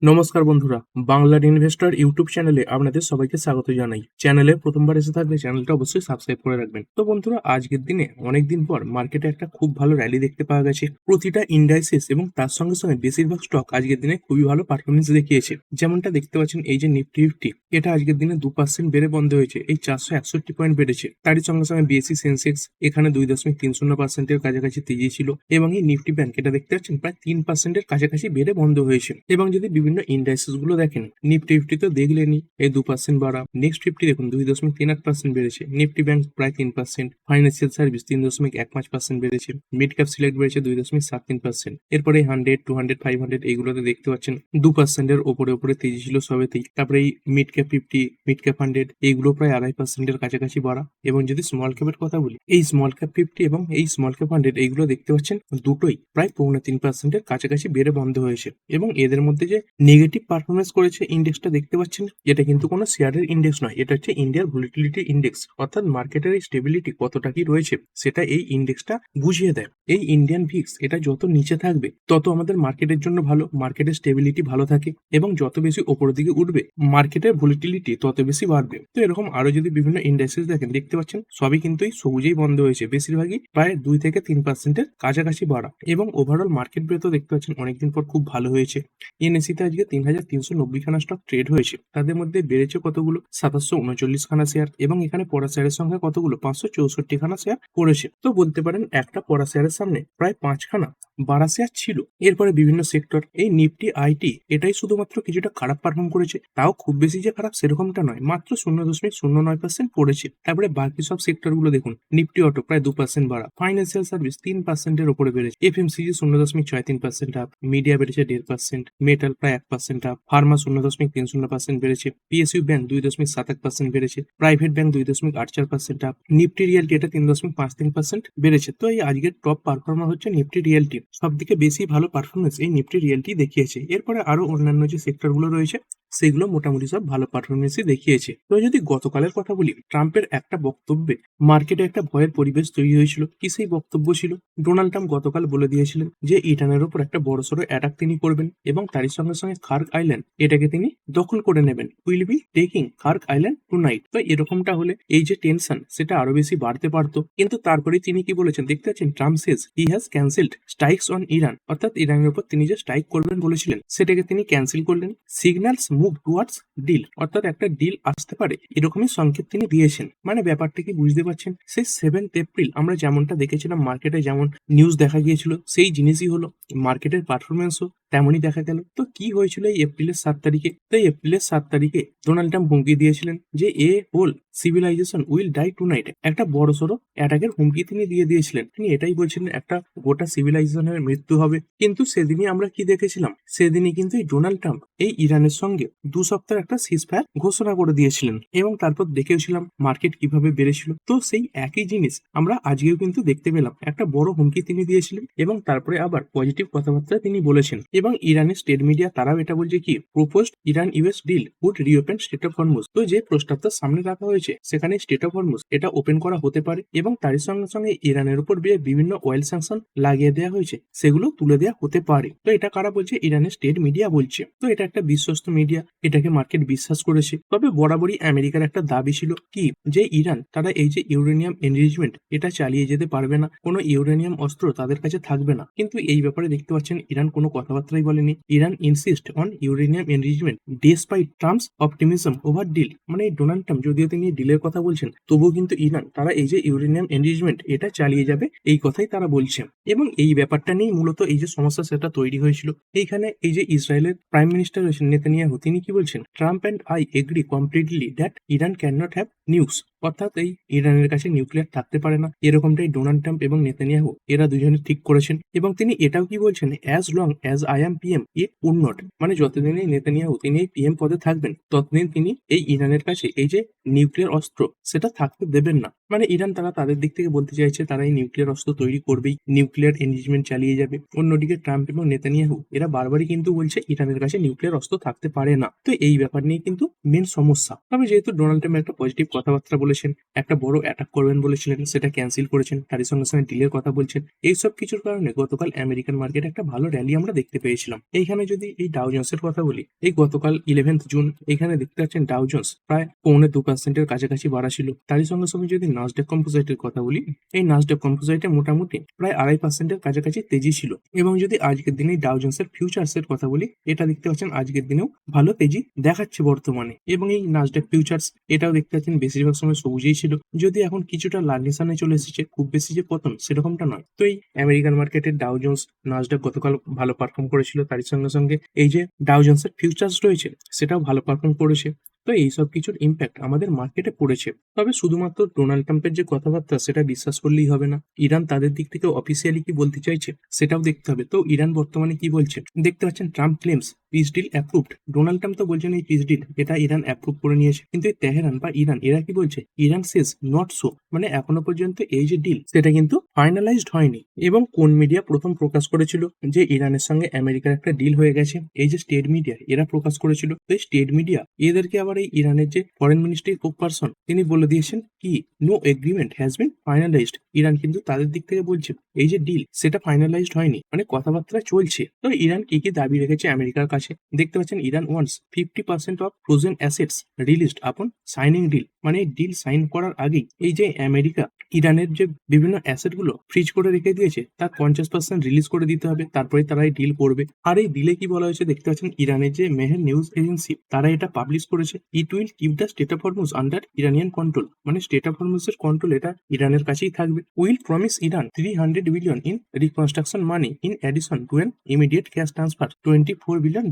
নমস্কার বন্ধুরা, বাংলার ইনভেস্টর ইউটিউব চ্যানেলে আপনাদের সবাইকে স্বাগত জানাই। চ্যানেলে প্রথমবার এসে থাকলে চ্যানেলটা অবশ্যই সাবস্ক্রাইব করে রাখবেন। তো বন্ধুরা, আজকের দিনে অনেকদিন পর মার্কেটে একটা খুব ভালো র্যালি দেখতে পাওয়া গেছে। প্রতিটা ইন্ডাইসিস এবং তার সঙ্গে সঙ্গে বেশিরভাগ স্টক আজকের দিনে খুবই ভালো পারফরমেন্স দেখিয়েছে। যেমনটা দেখতে পাচ্ছেন, এই যে নিফটি ফিফটি, এটা আজকের দিনে 2% বেড়ে বন্ধ হয়েছে। এই 461 পয়েন্ট বেড়েছে। তারই সঙ্গে সঙ্গে বিএসসি সেন্সেক্স এখানে 2.30% কাছাকাছি তেজি ছিল, এবং এই নিফটি ব্যাংক এটা দেখতে পাচ্ছেন প্রায় 3% কাছাকাছি বেড়ে বন্ধ হয়েছে। এবং যদি বিভিন্ন ইন্ডাইসিস গুলো দেখেন, নিফটি ফিফটি তো দেখলেনি, এই 2% বাড়া। নেক্সট ফিফটি দেখুন 2.38% বেড়েছে। নিফটি ব্যাংক প্রায় 3%, ফাইন্যান্সিয়াল সার্ভিস 3.15% বেড়েছে। মিড ক্যাপ সিলেক্ট বেড়েছে 2.73%। এরপরে 100, 200, 500 এইগুলোতে দেখতে পাচ্ছেন 2% এর ওপরে তেজি ছিল সবেতেই। তারপরে এই মিড ক্যাপ 50, মিড ক্যাপ 100 এইগুলো প্রায় 2.5% কাছাকাছি বাড়া। এবং যদি স্মল ক্যাপের কথা বলি, এই স্মল ক্যাপ 50 এবং এই স্মল ক্যাপ 100 এইগুলো দেখতে পাচ্ছেন দুটোই প্রায় 2.5% কাছাকাছি বেড়ে বন্ধ হয়েছে। এবং এদের মধ্যে যে নেগেটিভ পারফরমেন্স করেছে ইন্ডেক্সটা দেখতে পাচ্ছেন, এটা কিন্তু কোনো শেয়ারের ইন্ডেক্স নয়, এটা হচ্ছে ইন্ডিয়ার ভলিটিলিটি ইন্ডেক্স। অর্থাৎ মার্কেটের এই স্টেবিলিটি কতটা কি রয়েছে সেটা এই ইন্ডেক্সটা বুঝিয়ে দেয়। এই ইন্ডিয়ান ভিক্স এটা যত নিচে থাকবে তত আমাদের মার্কেটের জন্য ভালো, মার্কেটের স্টেবিলিটি ভালো থাকে, এবং যত বেশি ওপরের দিকে উঠবে মার্কেটের ভলিটিলিটি তত বেশি বাড়বে। তো এরকম আরো যদি বিভিন্ন ইন্ডেক্সেস দেখেন, দেখতে পাচ্ছেন সবই কিন্তু এই সবুজেই বন্ধ হয়েছে, বেশিরভাগই প্রায় 2 থেকে 3% কাছাকাছি বাড়া। এবং ওভারঅল মার্কেট ব্রেথও দেখতে পাচ্ছেন অনেকদিন পর খুব ভালো হয়েছে। এনএসিতে আজকে 3,390 খানা স্টক ট্রেড হয়েছে। তাদের মধ্যে বেড়েছে কতগুলো? 739 খানা শেয়ার, এবং এখানে পড়া শেয়ারের সংখ্যা কতগুলো? 564 খানা শেয়ার পড়েছে। তো বলতে পারেন একটা পড়া শেয়ারের সামনে প্রায় 5 খানা বাড়া শেয়ার ছিল। এরপরে বিভিন্ন সেক্টর, এই নিফটি আইটি এটাই শুধুমাত্র কিছুটা খারাপ পারফর্ম করেছে, তাও খুব বেশি যে খারাপ সেরকমটা নয়, মাত্র 0.09% পড়েছে। তারপরে বাকি সব সেক্টর গুলো দেখুন, নিফটি অটো প্রায় 2% বাড়া, ফাইন্যান্সিয়াল সার্ভিস 3% এর উপরে বেড়েছে, এফএমসিজি 0.63% আপ, মিডিয়া বেড়েছে 1.5%, মেটাল প্রায় 1% আপ, ফার্মা 0.30% বেড়েছে, পিএসইউ ব্যাংক 2.71% বেড়েছে, private bank 2.84% up, Nifty realty এটা 3.53% বেড়েছে। তো এই আজকের টপ পারফর্মার হচ্ছে নিফটি রিয়েলটি। সব থেকে বেশি ভালো পারফরমেন্স এই নিফটি রিয়েলটি দেখিয়েছে। এরপরে আরো অন্যান্য যে সেক্টর গুলো রয়েছে সেগুলো মোটামুটি সব ভালো পারফরমেন্সই দেখিয়েছে। তো যদি গতকালের কথা বলি, ট্রাম্পের একটা বক্তব্যে মার্কেটে একটা ভয়ের পরিবেশ তৈরি হয়েছিল। কি সেই বক্তব্য ছিল? ডোনাল্ড ট্রাম্প গতকাল বলে দিয়েছিলেন যে ইরানের উপর একটা বড়সড় অ্যাটাক তিনি করবেন, এবং তারই সঙ্গে সঙ্গে খার্ক আইল্যান্ড এটাকে তিনি দখল করে নেবেন। Will be taking Kharg island tonight. তো এরকমটা হলে এই যে টেনশন সেটা আরো বেশি বাড়তে পারতো। কিন্তু তারপরে তিনি কি বলেছেন দেখতে পাচ্ছেন, Trump Sage he has cancelled strikes on Iran. অর্থাৎ ইরানের উপর তিনি যে স্ট্রাইক করবেন বলেছিলেন সেটাকে তিনি ক্যান্সেল করলেন। সিগন্যালস মুভ টুয়ার্ডস ডিল, অর্থাৎ একটা ডিল আসতে পারে এরকমই সংকেত তিনি দিয়েছেন। মানে ব্যাপারটা কি বুঝতে পারছেন? সেই 7th এপ্রিল আমরা যেমনটা দেখেছিলাম মার্কেটে, যেমন নিউজ দেখা গিয়েছিল সেই জিনিসই হলো, মার্কেটের পারফরমেন্সও তেমনই দেখা গেল। তো কি হয়েছিল এই এপ্রিলের 7 তারিখে? তো এই এপ্রিলের 7 তারিখে ডোনাল্ড ট্রাম্প হুমকি দিয়েছিলেন যে a whole civilisation will die tonight. একটা বড়সড় অ্যাটাকের হুমকি তিনি দিয়ে দিয়েছিলেন। তিনি এটাই বলছিলেন একটা গোটা সিভিলাইজেশনের মৃত্যু হবে। কিন্তু সেদিনই আমরা কি দেখেছিলাম? সেদিনই কিন্তু এই ডোনাল্ড ট্রাম্প এই ইরানের সঙ্গে 2 সপ্তাহের একটা সিজফায়ার ঘোষণা করে দিয়েছিলেন, এবং তারপর দেখেওছিলাম মার্কেট কিভাবে বেড়েছিল। তো সেই একই জিনিস আমরা আজকেও কিন্তু দেখতে পেলাম। একটা বড় হুমকি তিনি দিয়েছিলেন, এবং তারপরে আবার পজিটিভ কথাবার্তা তিনি বলেছেন। এবং ইরানের স্টেট মিডিয়া তারাও এটা বলছে কি, proposed Iran US deal would reopen state of Hormuz. তো যে প্রস্তাবটা সামনে রাখা হয়েছে সেখানে স্টেট অফ হরমুজ এটা ওপেন করা হতে পারে, এবং তারই সঙ্গে সঙ্গে ইরানের উপর বিভিন্ন অয়েল স্যাংশন লাগিয়ে দেওয়া হয়েছে সেগুলো তুলে দেওয়া হতে পারে। তো এটা কারা বলছে? ইরানের স্টেট মিডিয়া বলছে। তো এটা একটা বিশ্বস্ত মিডিয়া, এটাকে মার্কেট বিশ্বাস করেছে। তবে বরাবরই আমেরিকার একটা দাবি ছিল কি, যে ইরান তারা এই যে ইউরেনিয়াম এনরিচমেন্ট এটা চালিয়ে যেতে পারবে না, কোনো ইউরেনিয়াম অস্ত্র তাদের কাছে থাকবে না। কিন্তু এই ব্যাপারে দেখতে পাচ্ছেন ইরান কোনো কথাবার্তাই বলেনি। Iran insist on uranium enrichment despite Trump's optimism over deal. মানে ডোনাল্ড ট্রাম্প যদিও তিনি ডিলের কথা বলছেন, তবুও কিন্তু ইরান তারা এই যে ইউরেনিয়াম এনরিচমেন্ট এটা চালিয়ে যাবে এই কথাই তারা বলছে। এবং এই ব্যাপারটা নিয়ে মূলত এই যে সমস্যা সেটা তৈরি হয়েছিল। এইখানে এই যে ইসরায়েলের প্রাইম মিনিস্টার রয়েছেন নেতানিয়াহু, তিনি কি বলছেন? Trump and I agree completely that Iran can not have nukes. অর্থাৎ এই ইরানের কাছে নিউক্লিয়ার থাকতে পারে না, এরকমটাই ডোনাল্ড ট্রাম্প এবং নেতানিয়াহু এরা দুজনে ঠিক করেছেন। এবং তিনি এটাও কি বলছেন, as long as I am PM it would not. মানে যতদিন এই নেতানিয়াহু তিনি এই পিএম পদে থাকবেন ততদিন তিনি এই ইরানের কাছে এই যে নিউক্লিয়ার অস্ত্র সেটা থাকতে দেবেন না। মানে ইরান তারা তাদের দিক থেকে বলতে চাইছে তারা এই নিউক্লিয়ার অস্ত্র তৈরি করবেই, নিউক্লিয়ার এনগেজমেন্ট চালিয়ে যাবে। অন্যদিকে ট্রাম্প এবং নেতানিয়াহু এরা বারবারই কিন্তু বলছে ইরানের কাছে নিউক্লিয়ার অস্ত্র থাকতে পারে না। তো এই ব্যাপার নিয়ে কিন্তু মেন সমস্যা। তবে যেহেতু ডোনাল্ড ট্রাম্প একটা পজিটিভ কথাবার্তা বলেছে, বলেছেন, একটা বড় অ্যাটাক করবেন বলেছিলেন, সেটা ক্যান্সেল করেছেন, তারই সঙ্গে সঙ্গে ডিলের কথা বলছেন। এইসব কিছুর কারণে গতকাল আমেরিকান মার্কেটে একটা ভালো র্যালি আমরা দেখতে পেয়েছিলাম। এইখানে যদি এই ডাও জোন্সের কথা বলি, এই গতকাল 11th জুন এখানে দেখতে পাচ্ছেন ডাও জোন্স প্রায় 2.25% কাছাকাছি বাড়া ছিল। তারই সঙ্গে সঙ্গে যদি নাসডাক কম্পোজিটের কথা বলি, এই নাসডাক কম্পোজিটে মোটামুটি প্রায় 2.5% কাছাকাছি তেজি ছিল। এবং যদি আজকের দিনে ডাও জোন্সের ফিউচার্সের কথা বলি, এটা দেখতে পাচ্ছেন আজকের দিনেও ভালো তেজি দেখাচ্ছে বর্তমানে। এবং এই নাসডাক ফিউচার্স এটাও দেখতে পাচ্ছেন বেশিরভাগ সময় সবুজেই ছিল, যদি এখন কিছুটা লাল নিশানে চলে এসেছে, খুব বেশি যে পতন সেরকমটা নয়। তো এই আমেরিকান মার্কেটের ডাও জোন্স, নাসডাক গতকাল ভালো পারফর্ম করেছিল, তারই সঙ্গে সঙ্গে এই যে ডাও জোন্সের ফিউচার্স রয়েছে সেটাও ভালো পারফর্ম করেছে। তো এইসব কিছুর ইম্প্যাক্ট আমাদের মার্কেটে পড়েছে। তবে শুধুমাত্র ডোনাল্ড ট্রাম্পের যে কথাবার্তা সেটা বিশ্বাস করলেই হবে না, ইরান তাদের দিক থেকে অফিসিয়ালি কি বলতে চাইছে সেটাও দেখতে হবে। তো ইরান বর্তমানে কি বলছে দেখতে পাচ্ছেন, Trump claims peace deal approved. Donald Trump তো বলছেন এই পিস ডিল এটা ইরান অ্যাপ্রুভ করে নিয়েছে, কিন্তু এই তেহরান বা ইরান এরা কি বলছে, ইরান সেজ নট সো, মানে এখনো পর্যন্ত এই যে ডিল সেটা কিন্তু ফাইনালাইজড হয়নি। এবং কোন মিডিয়া প্রথম প্রকাশ করেছিল যে ইরানের সঙ্গে আমেরিকার একটা ডিল হয়ে গেছে, এই যে স্টেট মিডিয়া এরা প্রকাশ করেছিল। তো এই স্টেট মিডিয়া এদেরকে আবার এই ইরানের যে ফরেন মিনিস্ট্রির স্পোকপারসন তিনি বলে দিয়েছেন কি no agreement has been finalised. Iran কিন্তু তাদের দিক থেকে বলছে এই যে ডিল সেটা ফাইনালাইজড হয়নি, মানে কথাবার্তা চলছে। তো ইরান কি কি দাবি রেখেছে আমেরিকার কাছে দেখতে পাচ্ছেন, Iran wants 50% of frozen assets released আপন সাইনিং ডিল, মানে ডিল সাইন করার আগেই এই যে আমেরিকা ইরানের যে বিভিন্ন অ্যাসেট গুলো ফ্রিজ করে রেখে দিয়েছে তার 50% রিলিজ করে দিতে হবে, তারপরে তারা এই ডিল করবে। আর এই ডিলে কি বলা হয়েছে দেখতে পাচ্ছেন, ইরানের যে মেহের নিউজ এজেন্সি তারা এটা পাবলিশ করেছে, it will keep the state of Hormuz under Iranian control, মানে স্টেট অফ হরমুজের কন্ট্রোল এটা ইরানের কাছেই থাকবে। Will promise Iran 300 billion in reconstruction money in addition to an immediate cash transfer $24 billion.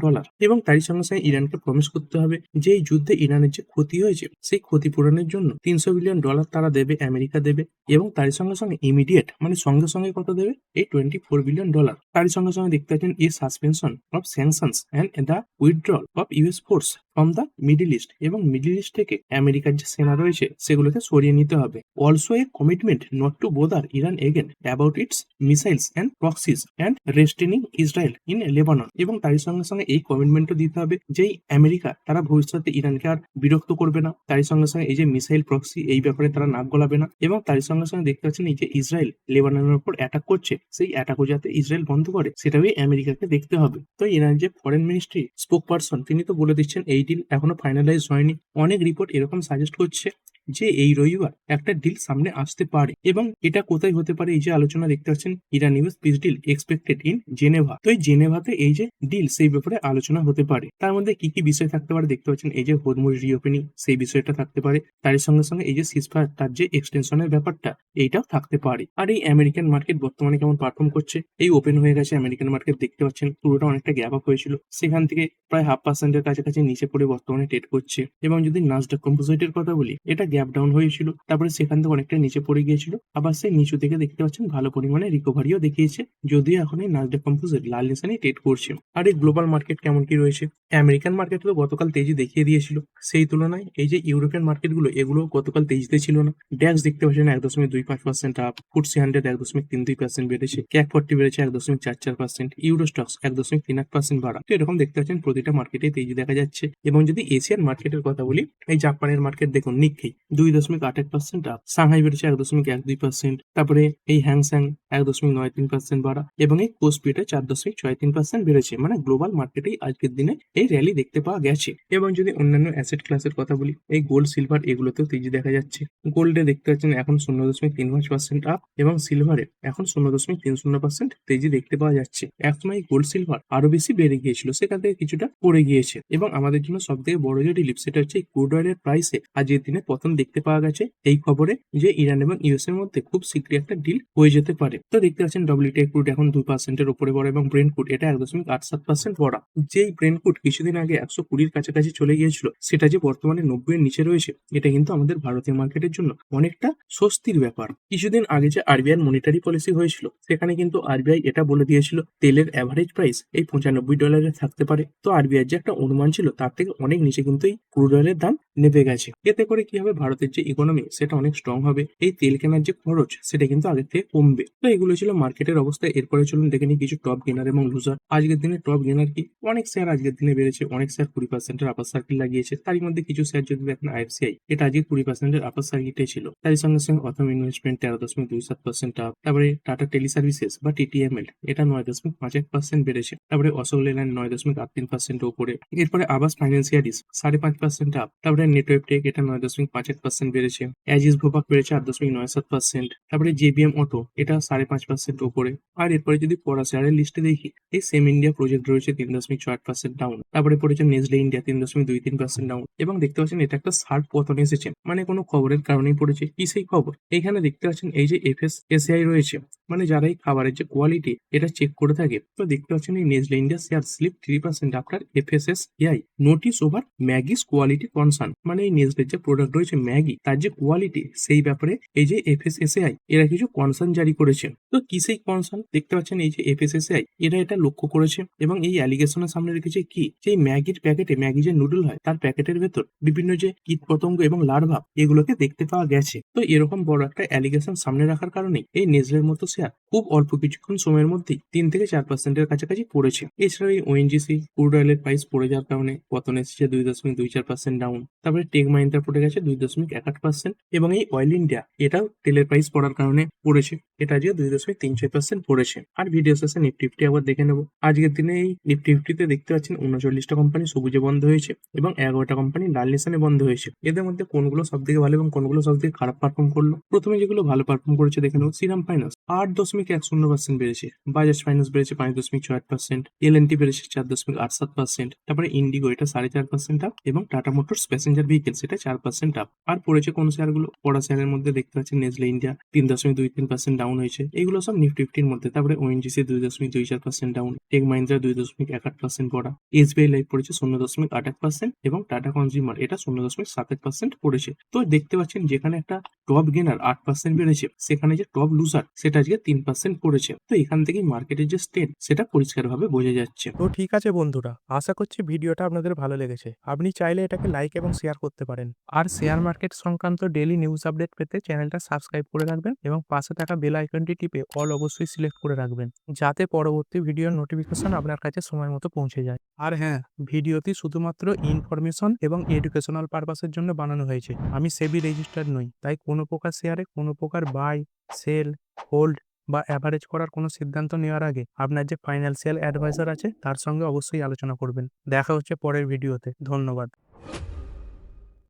এবং তারই সঙ্গে সঙ্গে ইরানকে প্রমিস করতে হবে যে এই যুদ্ধে ইরানের যে ক্ষতি হয়েছে সেই ক্ষতিপূরণের জন্য $300 বিলিয়ন তারা দেবে, আমেরিকা দেবে। এবং তারই সঙ্গে সঙ্গে ইমিডিয়েট মানে সঙ্গে সঙ্গে কত দেবে, এই $24 বিলিয়ন। তারই সঙ্গে সঙ্গে দেখতে পাচ্ছেন এই suspension of sanctions and the withdrawal of US force from the Middle East, এবং মিডল ইস্ট থেকে আমেরিকার যে সেনা রয়েছে সেগুলোকে সরিয়ে নিতে হবে। Also a commitment not to bother Iran again about its missiles and proxies and restraining Israel in Lebanon. এবং তারই সঙ্গে সঙ্গে এই কমিটমেন্টও দিতে হবে যে আমেরিকা তারা ভবিষ্যতে ইরানকে আর বিরক্ত করবে না, তারই সঙ্গে সঙ্গে এই যে মিসাইল প্রক্সি এই ব্যাপারে তারা নাক গলাবে না। এবং তারই সঙ্গে সঙ্গে দেখতে পাচ্ছেন এই যে ইসরায়েল লেবাননের উপর অ্যাটাক করছে, সেই অ্যাটাকও যাতে ইসরায়েল বন্ধ করে সেটাও আমেরিকাকে দেখতে হবে। তো ইরান যে ফরেন মিনিস্ট্রি স্পোক পারসন তিনি তো বলে দিচ্ছেন এই ডিল এখনো ফাইনালাইজ হয়নি। অনেক রিপোর্ট এরকম সাজেস্ট করছে যে এই রবিবার একটা ডিল সামনে আসতে পারে। এবং এটা কোথায় হতে পারে, এই যে আলোচনা দেখতে পাচ্ছেন Iran US peace deal expected in Geneva. তো এই জেনেভাতে এই যে ডিল সেই ব্যাপারে আলোচনা হতে পারে। তার মধ্যে কি কি বিষয় থাকতে পারে দেখতে পাচ্ছেন, এই যে হরমুজ রিওপেনিং সেই বিষয়টা থাকতে পারে, তার সঙ্গে সঙ্গে এই যে সিজফায়ার তার যে এক্সটেনশনের ব্যাপারটা এইটাও থাকতে পারে। আর এই আমেরিকান মার্কেট বর্তমানে কেমন পারফর্ম করছে, এই ওপেন হয়ে গেছে আমেরিকান মার্কেট দেখতে পাচ্ছেন, পুরোটা অনেকটা গ্যাপ আপ হয়েছিল, সেখান থেকে প্রায় 0.5% কাছাকাছি নিচে পড়ে বর্তমানে ট্রেড করছে। এবং যদি নাসডাক কম্পোজিটের কথা বলি, এটা গ্যাপ ডাউন হয়েছিল, তারপরে সেখান থেকে অনেকটা নিচে পড়ে গিয়েছিল, আবার সেই নিচু থেকে দেখতে পাচ্ছেন ভালো পরিমাণে রিকভারিও দেখিয়েছে, যদিও এখন এই নাসডাক কম্পোজিট লাল নিশানে ট্রেড করছে। আর এই গ্লোবাল মার্কেট কেমন কি রয়েছে, আমেরিকান মার্কেট তো গতকাল তেজি দেখিয়ে দিয়েছিল, সেই তুলনায় এই যে ইউরোপিয়ান মার্কেটগুলো এগুলো গতকাল তেজিতে ছিল না। ড্যাক্স দেখতে পাচ্ছেন 1.25% আপ, ফুটসি 100 1.32% বেড়েছে, ক্যাক 40 বেড়েছে 1.44%, ইউরোস্টক্স 1.38% বাড়া। তো এরকম দেখতে পাচ্ছেন প্রতিটা মার্কেটে তেজি দেখা যাচ্ছে। এবং যদি এশিয়ান মার্কেটের কথা বলি, এই জাপানের মার্কেট দেখুন নিক্কেই 2.81% আপ, সাংহাই বেড়েছে 1.12%, তারপরে এই হ্যাংস্যাং 1.93% বাড়া, এবং এই কোসপিটা 4.63% বেড়েছে। মানে গ্লোবাল মার্কেটেই আজকের দিনে এই র্যালি দেখতে পাওয়া গেছে। এবং যদি অন্যান্য অ্যাসেট ক্লাসের কথা বলি, এই গোল্ড সিলভার এগুলোতেও তেজি দেখা যাচ্ছে। গোল্ডে দেখতে পাচ্ছেন এখন 0.35% আপ, এবং সিলভারে এখন 0.30% তেজি দেখতে পাওয়া যাচ্ছে। একসময় গোল্ড সিলভার আরো বেশি বেড়ে গিয়েছিল, সেখান থেকে কিছুটা পড়ে গিয়েছে। এবং আমাদের জন্য সব থেকে বড় যে রিলিফ সেটা হচ্ছে ক্রুড অয়েলের প্রাইসে আজকের দিনে পতন দেখতে পাওয়া গেছে এই খবরে যে ইরান এবং ইউএস এর মধ্যে খুব শীঘ্রই একটা ডিল হয়ে যেতে পারে। তো দেখতে পাচ্ছেন ডব্লিউটিআই ক্রুড এখন 2% উপরে বড়, এবং ব্রেন্ট ক্রুড এটা 1.87% বড়। যেই ব্রেন্ট ক্রুড কিছুদিন আগে 120 কাছাকাছি চলে গিয়েছিল, সেটা যে বর্তমানে 90 এর নিচে রয়েছে, এটা কিন্তু আমাদের ভারতীয় মার্কেটের জন্য অনেকটা স্বস্তির ব্যাপার। কিছুদিন আগে যে আরবিআই মনিটারি পলিসি হয়েছিল, সেখানে কিন্তু আরবিআই এটা বলে দিয়েছিল তেলের অ্যাভারেজ প্রাইস এই $95 থাকতে পারে। তো আরবিআই যে একটা অনুমান ছিল তার থেকে অনেক নিচে কিন্তু এই ক্রুড অয়েলের দাম নেমে গেছে। এতে করে কি হবে, ভারতের যে ইকোনমি সেটা অনেক স্ট্রং হবে, এই তেল কেনার যে খরচ সেটা কিন্তু আগের থেকে কমবে। তো এগুলো ছিল মার্কেটের অবস্থা। এরপরে চলুন দেখে নিই কিছু টপ গেনার এবং লুজার। আজকের দিনে টপ গেনার কি, অনেক শেয়ার আজকের দিনে বেড়েছে, অনেক শেয়ার 20% আপার সার্কিট লাগিয়েছে। তারই মধ্যে কিছু শেয়ার যদি দেখেন আইএফসিআই, এটা আজকে 20% আপার সার্কিটে ছিল। তারই সঙ্গে সঙ্গে অথম ইনভেস্টমেন্ট 13.27% আপ। তারপরে টাটা টেলি সার্ভিসেস বা টিটিএমএল, এটা 9.51% বেড়েছে। তারপরে অশোক লেল্যান্ড 9.81% উপরে। এরপরে আবাস ফাইন্যান্সিয়ারিস 5.5% আপ। তারপরে নেটওয়েব টেক, এটা 9.51% বেড়েছে। অ্যাজিস ভোপাক বেড়েছে 8.97%। তারপরে জেবিএম অটো, এটা 5.5% উপরে। আর এরপরে যদি পড়া শেয়ারের লিস্টে দেখি, এই সেম ইন্ডিয়া প্রজেক্ট রয়েছে 3.68% ডাউন। তারপরে পড়েছে নেসলে ইন্ডিয়া 3.23% ডাউন। এবং দেখতে পাচ্ছেন এটা একটা শার্প পতন এসেছে, মানে কোনো খবরের কারণেই পড়েছে। কি সেই খবর? এখানে দেখতে পাচ্ছেন এই যে এফএসএসআই রয়েছে, মানে যারা এই খাবারের যে কোয়ালিটি এটা চেক করে থাকে, তো দেখতে পাচ্ছেন এই Nestle India share slip 3% after FSSAI notice over Maggi's quality concern. মানে এই নেসলের যে প্রোডাক্ট রয়েছে ম্যাগি, তার যে কোয়ালিটি সেই ব্যাপারে এই যে এফএসএসআই এরা কিছু কনসার্ন জারি করেছে। তো কি সেই কনসার্ন? দেখতে পাচ্ছেন এই যে এফএসএসআই এরা এটা লক্ষ্য করেছে এবং এই অ্যালিগেশনের সামনে রেখেছে কি, যে ম্যাগির প্যাকেটে, ম্যাগি যে নুডল হয় তার প্যাকেটের ভেতর বিভিন্ন যে কীট পতঙ্গ এবং লার্ভা এগুলোকে দেখতে পাওয়া গেছে। তো এরকম বড় একটা অ্যালিগেশন সামনে রাখার কারণে এই নেসলের মতো শেয়ার খুব অল্প কিছুক্ষণ সময়ের মধ্যেই 3 থেকে 4% কাছাকাছি পড়েছে। এছাড়াও এই ওএনজিসি ক্রুড অয়েলের প্রাইস পড়ে যাওয়ার কারণে পতন এসেছে 2.24% ডাউন। তারপরে টেক মাহিন্দ্রা পড়ে গেছে 2.18%। এবং এই অয়েল ইন্ডিয়া, এটাও তেলের প্রাইস পড়ার কারণে পড়েছে, এটা আজকে 2.36% পড়েছে। আর ভিডিও শেষে নিফটি ফিফটি আবার দেখে নেবো। আজকের দিনে এই নিফটি ফিফটিতে দেখতে পাচ্ছেন 39টা কোম্পানি সবুজে বন্ধ হয়েছে এবং 11টা কোম্পানি লাল নিশানে বন্ধ হয়েছে। এদের মধ্যে কোনগুলো সব থেকে ভালো এবং কোনগুলো সব থেকে খারাপ পারফর্ম করলো, প্রথমে যেগুলো ভালো পারফর্ম করেছে দেখে নেবো। শ্রীরাম ফাইন্যান্স 8.10% বেড়েছে। বাজাজ ফাইন্যান্স বেড়েছে 5.68%। এলএনটি বেড়েছে 4.87%। তারপরে ইন্ডিগো, এটা 4.5% আপ। এবং টাটা মোটরস প্যাসেঞ্জার ভেহিকেলস, এটা 4% আপ। আর পড়েছে কোন শেয়ারগুলো? পড়া শেয়ারের মধ্যে দেখতে পাচ্ছেন নেসলে ইন্ডিয়া 3.23% ডাউন হয়েছে, এগুলো সব নিফটি ফিফটির মধ্যে। তারপরে ওএনজিসি 2.24% ডাউন, টেক মাহিন্দ্রা 2.18% পড়া, এসবিআই লাইফ পড়েছে 0.81% এবং টাটা কনজিউমার, এটা 0.71% পড়েছে। তো দেখতে পাচ্ছেন যেখানে একটা টপ গেনার 8% বেড়েছে, সেখানে যে টপ লুজার সেটা আজকে 3% পড়েছে। তো এখান থেকেই মার্কেটের যে স্টেট সেটা পরিষ্কারভাবে বোঝা যাচ্ছে। তো ঠিক আছে বন্ধুরা, আশা করছি ভিডিওটা আপনাদের ভালো লেগেছে। আপনি চাইলে এটাকে লাইক এবং শেয়ার করতে পারেন। আর শেয়ার মার্কেট সংক্রান্ত ডেইলি নিউজ আপডেট পেতে চ্যানেলটা সাবস্ক্রাইব করে রাখবেন এবং পাশে থাকা বেল আইকনটি টিপে অল অবশ্যই সিলেক্ট করে রাখবেন, যাতে পরবর্তী ভিডিওর নোটিফিকেশন আপনার কাছে সময় মতো পৌঁছে যায়। আর হ্যাঁ, ভিডিওটি শুধুমাত্র ইনফরমেশন এবং এডুকেশনাল পারপাসের জন্য বানানো হয়েছে। আমি সেবি রেজিস্টার্ড নই, তাই কোনো প্রকার শেয়ারে কোনো প্রকার বাই, সেল, হোল্ড বা অ্যাভারেজ করার কোনো সিদ্ধান্ত নেওয়ার আগে আপনার যে ফাইন্যান্সিয়াল অ্যাডভাইজার আছে তার সঙ্গে অবশ্যই আলোচনা করবেন। দেখা হচ্ছে পরের ভিডিওতে। ধন্যবাদ।